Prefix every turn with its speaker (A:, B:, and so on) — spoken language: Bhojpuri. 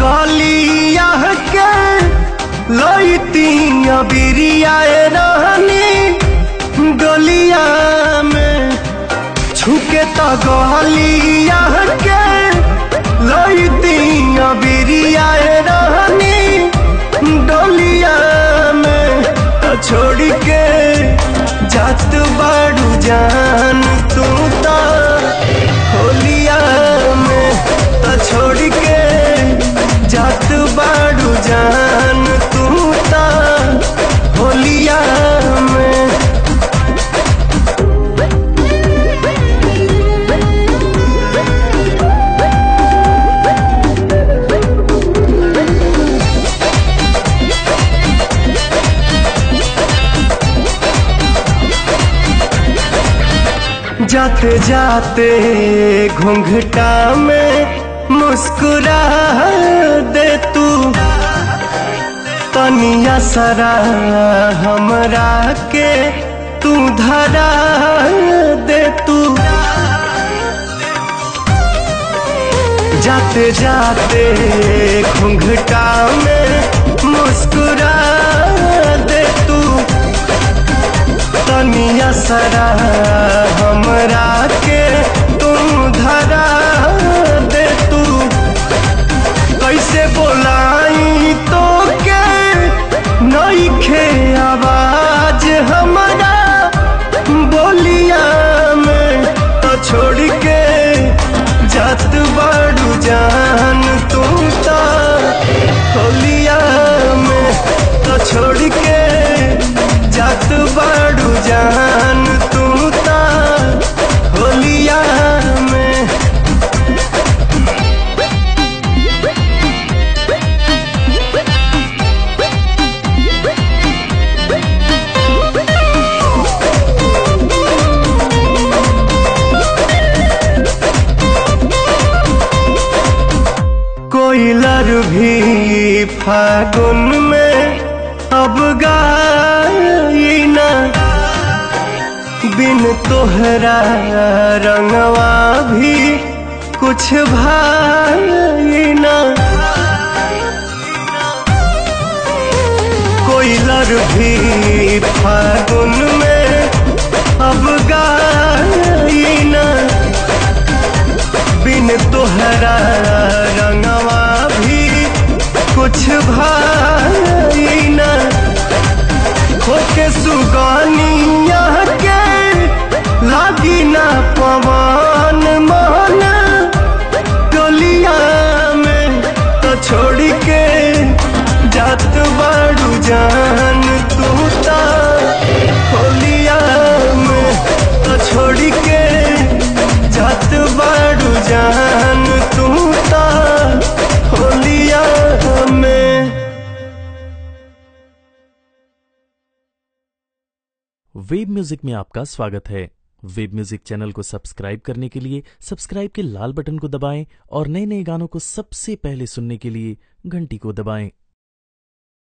A: गलिया के लईती बिरिया रहनी डोलिया में छुके तो गलिया के लईती बिरिया रहनी डोलिया में छोड़ के जात बाड़ू जान तू तो होलिया में छोड़ के जात बाड़ू जान तू तो होलिया में। जाते जाते घूंघटा में मुस्कुरा दे तू तनिया सरा हमरा के तू धरा दे तू। जाते जाते घूंघटा में मुस्कुरा दे तू तनिया सरा हमरा के तू धरा दे तू। कैसे बोलाई तो के नइखे आवाज हमारा बोलिया में तो छोड़ के जात बाड़ू जान तू तो होलिया में तो छोड़ के जात बाड़ू जान तू तो होलिया में। कोयलर भी फागुन में अब गाई ना बिन तोहरा रंगवा भी कुछ भाई ना। कोयलर भी फागुन में अब गाई ना बिन तोहरा रंगवा भी कुछ भाई ना। होके सुगानिया के लागी ना पवन मन डोलिया में तो छोड़ के जात बाड़ू जान तू तो होलिया में तो छोड़ के जात बाड़ू जान तू तो होलिया में।
B: वेब म्यूजिक में आपका स्वागत है। वेब म्यूजिक चैनल को सब्सक्राइब करने के लिए सब्सक्राइब के लाल बटन को दबाएं और नए नए गानों को सबसे पहले सुनने के लिए घंटी को दबाएं।